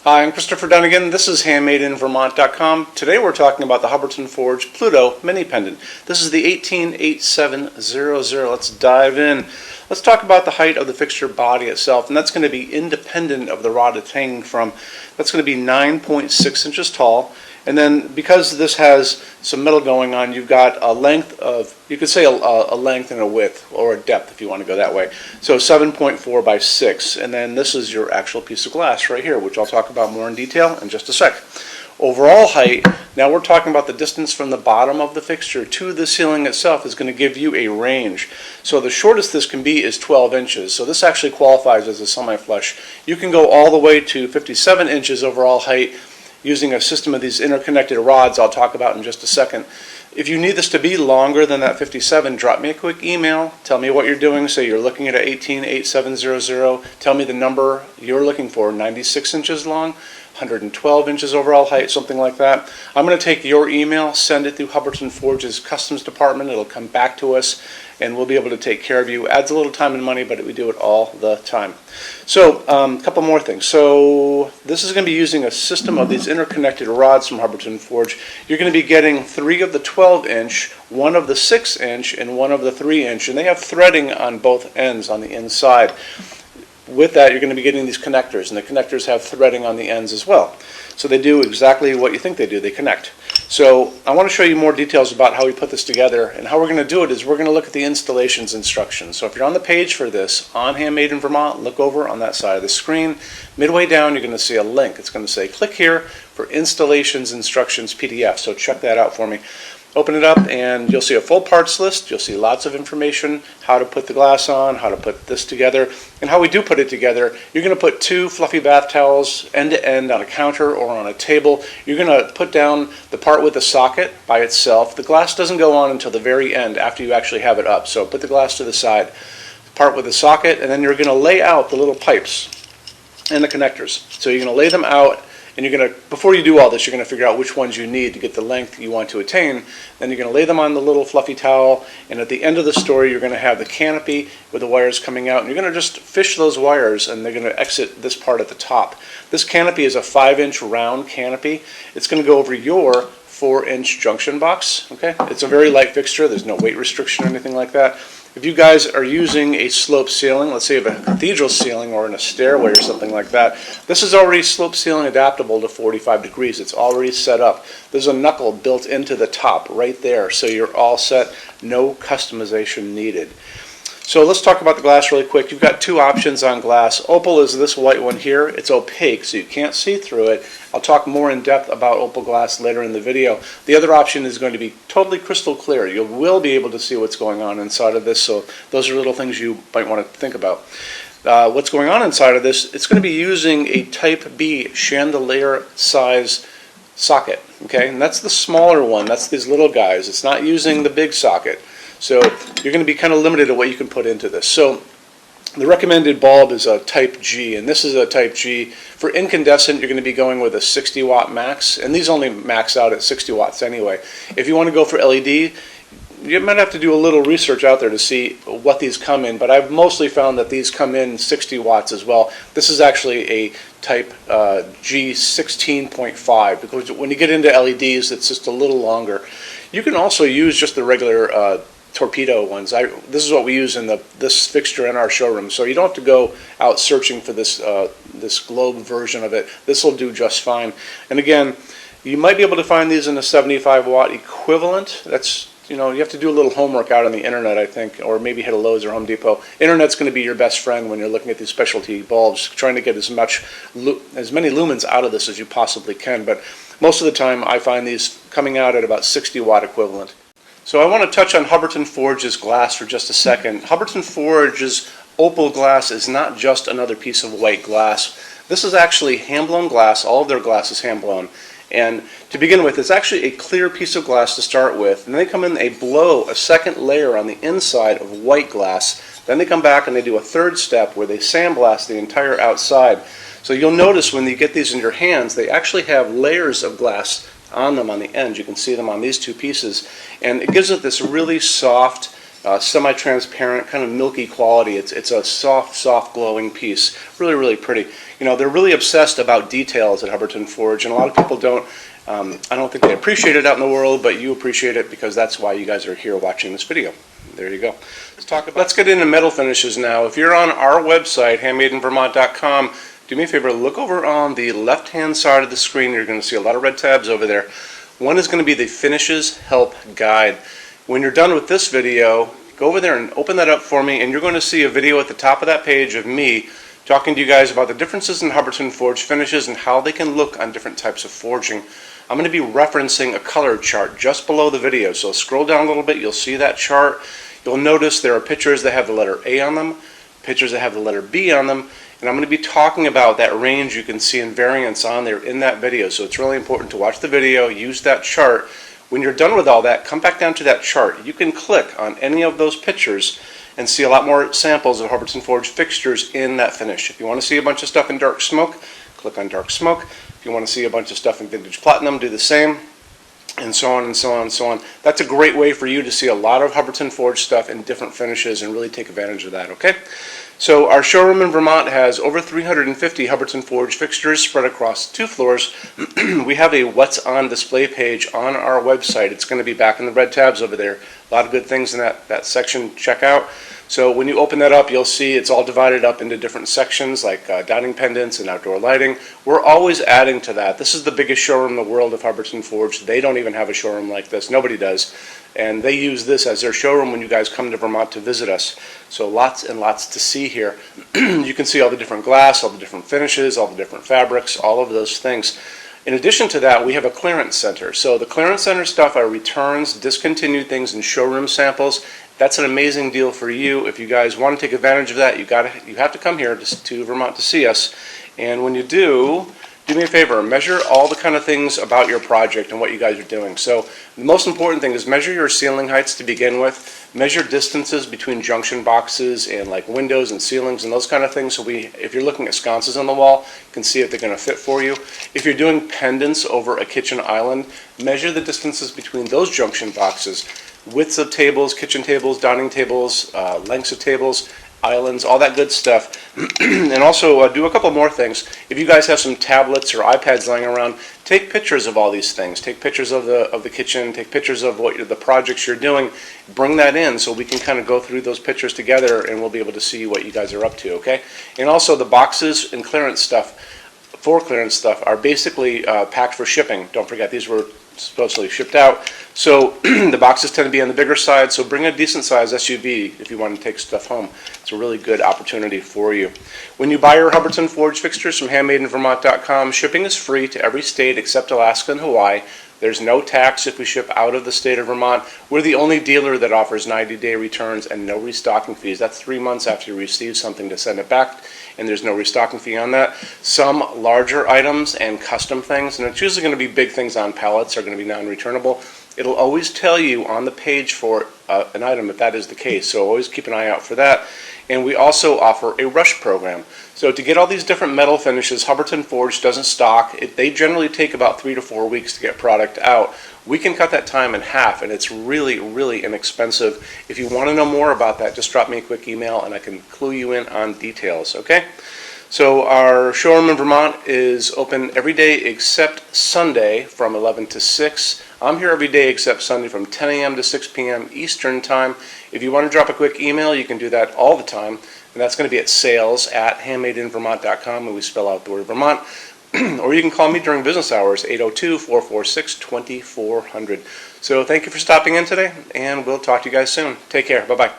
Hi, I'm Christopher Dunnigan. This is HandmadeInVermont.com. Today we're talking about the Hubbardton Forge Pluto mini pendant. This is the 188700. Let's dive in. Let's talk about the height of the fixture body itself, and that's going to be independent of the rod it's hanging from. That's going to be 9.6 inches tall. And then because this has some metal going on, you've got a length of, you could say a length and a width, or a depth if you want to go that way. So 7.4 by 6. And then this is your actual piece of glass right here, which I'll talk about more in detail in just a sec. Overall height, now we're talking about the distance from the bottom of the fixture to the ceiling itself is going to give you a range. So the shortest this can be is 12 inches. So this actually qualifies as a semi-flush. You can go all the way to 57 inches overall height using a system of these interconnected rods I'll talk about in just a second. If you need this to be longer than that 57, drop me a quick email. Tell me what you're doing. Say you're looking at an 188700. Tell me the number you're looking for, 96 inches long, 112 inches overall height, something like that. I'm going to take your email, send it through Hubbardton Forge's customs department. It'll come back to us, and we'll be able to take care of you. Adds a little time and money, but we do it all the time. So a couple more things. So this is going to be using a system of these interconnected rods from Hubbardton Forge. You're going to be getting 3 of the 12-inch, 1 of the 6-inch, and 1 of the 3-inch, and they have threading on both ends on the inside. With that, you're going to be getting these connectors, and the connectors have threading on the ends as well. So they do exactly what you think they do. They connect. So I want to show you more details about how we put this together, and how we're going to do it is we're going to look at the installations instructions. So if you're on the page for this on Handmade in Vermont, look over on that side of the screen. Midway down, you're going to see a link. It's going to say click here for installations instructions PDF. So check that out for me. Open it up and you'll see a full parts list. You'll see lots of information, how to put the glass on, how to put this together, and how we do put it together. You're going to put 2 fluffy bath towels end to end on a counter or on a table. You're going to put down the part with the socket by itself. The glass doesn't go on until the very end after you actually have it up. So put the glass to the side, the part with the socket, and then you're going to lay out the little pipes and the connectors. So you're going to lay them out. And you're going to, before you do all this, you're going to figure out which ones you need to get the length you want to attain. Then you're going to lay them on the little fluffy towel, and at the end of the story, you're going to have the canopy with the wires coming out, and you're going to just fish those wires, and they're going to exit this part at the top. This canopy is a 5-inch round canopy. It's going to go over your 4-inch junction box. Okay, it's a very light fixture. There's no weight restriction or anything like that. If you guys are using a slope ceiling, let's say you have a cathedral ceiling or in a stairway or something like that, this is already slope ceiling adaptable to 45 degrees. It's already set up. There's a knuckle built into the top right there, so you're all set. No customization needed. So let's talk about the glass really quick. You've got 2 options on glass. Opal is this white one here. It's opaque, so you can't see through it. I'll talk more in depth about opal glass later in the video. The other option is going to be totally crystal clear. You will be able to see what's going on inside of this, so those are little things you might want to think about. What's going on inside of this, it's going to be using a Type B chandelier size socket, okay? And that's the smaller one. That's these little guys. It's not using the big socket. So you're going to be kind of limited to what you can put into this. So the recommended bulb is a Type G, and this is a Type G. For incandescent, you're going to be going with a 60 watt max, and these only max out at 60 watts anyway. If you want to go for LED, you might have to do a little research out there to see what these come in, but I've mostly found that these come in 60 watts as well. This is actually a Type G 16.5, because when you get into LEDs, it's just a little longer. You can also use just the regular torpedo ones. This is what we use in this fixture in our showroom, so you don't have to go out searching for this this globe version of it. This will do just fine. And again, you might be able to find these in a 75 watt equivalent. That's, you know, you have to do a little homework out on the internet, I think, or maybe hit a Lowe's or Home Depot. Internet's going to be your best friend when you're looking at these specialty bulbs, trying to get as many lumens out of this as you possibly can. But most of the time, I find these coming out at about 60 watt equivalent. So I want to touch on Hubbardton Forge's glass for just a second. Hubbardton Forge's opal glass is not just another piece of white glass. This is actually hand-blown glass. All of their glass is hand-blown. And to begin with, it's actually a clear piece of glass to start with. And they come in, they blow a second layer on the inside of white glass. Then they come back and they do a third step where they sandblast the entire outside. So you'll notice when you get these in your hands, they actually have layers of glass on them on the end. You can see them on these 2 pieces. And it gives it this really soft, semi-transparent, kind of milky quality. It's a soft glowing piece. Really, really pretty. You know, they're really obsessed about details at Hubbardton Forge, and a lot of people don't. I don't think they appreciate it out in the world, but you appreciate it because that's why you guys are here watching this video. There you go. Let's get into metal finishes now. If you're on our website, HandmadeInVermont.com, do me a favor, look over on the left-hand side of the screen. You're going to see a lot of red tabs over there. One is going to be the Finishes Help Guide. When you're done with this video, go over there and open that up for me, and you're going to see a video at the top of that page of me talking to you guys about the differences in Hubbardton Forge finishes and how they can look on different types of forging. I'm going to be referencing a color chart just below the video, so scroll down a little bit, you'll see that chart. You'll notice there are pictures that have the letter A on them, pictures that have the letter B on them, and I'm going to be talking about that range you can see in variance on there in that video. So it's really important to watch the video, use that chart. When you're done with all that, come back down to that chart. You can click on any of those pictures and see a lot more samples of Hubbardton Forge fixtures in that finish. If you want to see a bunch of stuff in dark smoke, click on dark smoke. If you want to see a bunch of stuff in vintage platinum, do the same. And so on and so on and so on. That's a great way for you to see a lot of Hubbardton Forge stuff in different finishes and really take advantage of that, okay? So our showroom in Vermont has over 350 Hubbardton Forge fixtures spread across 2 floors. We have a What's On display page on our website. It's going to be back in the red tabs over there. A lot of good things in that section. Check out. So when you open that up, you'll see it's all divided up into different sections like dining pendants and outdoor lighting. We're always adding to that. This is the biggest showroom in the world of Hubbardton Forge. They don't even have a showroom like this. Nobody does. And they use this as their showroom when you guys come to Vermont to visit us. So lots and lots to see here. You can see all the different glass, all the different finishes, all the different fabrics, all of those things. In addition to that, we have a clearance center. So the clearance center stuff are returns, discontinued things, and showroom samples. That's an amazing deal for you. If you guys want to take advantage of that, you have to come here to Vermont to see us. And when you do me a favor, measure all the kind of things about your project and what you guys are doing. So the most important thing is measure your ceiling heights to begin with. Measure distances between junction boxes and like windows and ceilings and those kind of things. So if you're looking at sconces on the wall, you can see if they're going to fit for you. If you're doing pendants over a kitchen island, measure the distances between those junction boxes. Widths of tables, kitchen tables, dining tables, lengths of tables, islands, all that good stuff. And also do a couple more things. If you guys have some tablets or iPads lying around, take pictures of all these things. Take pictures of the kitchen, take pictures of the projects you're doing. Bring that in so we can kind of go through those pictures together and we'll be able to see what you guys are up to, okay? And also the boxes and clearance stuff, for clearance stuff, are basically packed for shipping. Don't forget, these were supposedly shipped out. So the boxes tend to be on the bigger side, so bring a decent size SUV if you want to take stuff home. It's a really good opportunity for you. When you buy your Hubbardton Forge fixtures from HandmadeInVermont.com, shipping is free to every state except Alaska and Hawaii. There's no tax if we ship out of the state of Vermont. We're the only dealer that offers 90-day returns and no restocking fees. That's 3 months after you receive something to send it back, and there's no restocking fee on that. Some larger items and custom things, and it's usually going to be big things on pallets, are going to be non-returnable. It'll always tell you on the page for an item if that is the case, so always keep an eye out for that. And we also offer a rush program. So to get all these different metal finishes, Hubbardton Forge doesn't stock. They generally take about 3 to 4 weeks to get product out. We can cut that time in half, and it's really, really inexpensive. If you want to know more about that, just drop me a quick email and I can clue you in on details, okay? So our showroom in Vermont is open every day except Sunday from 11 to 6. I'm here every day except Sunday from 10 a.m. to 6 p.m. Eastern Time. If you want to drop a quick email, you can do that all the time. And that's going to be at sales@HandmadeInVermont.com, and we spell out the word Vermont. Or you can call me during business hours, 802-446-2400. So thank you for stopping in today, and we'll talk to you guys soon. Take care. Bye-bye.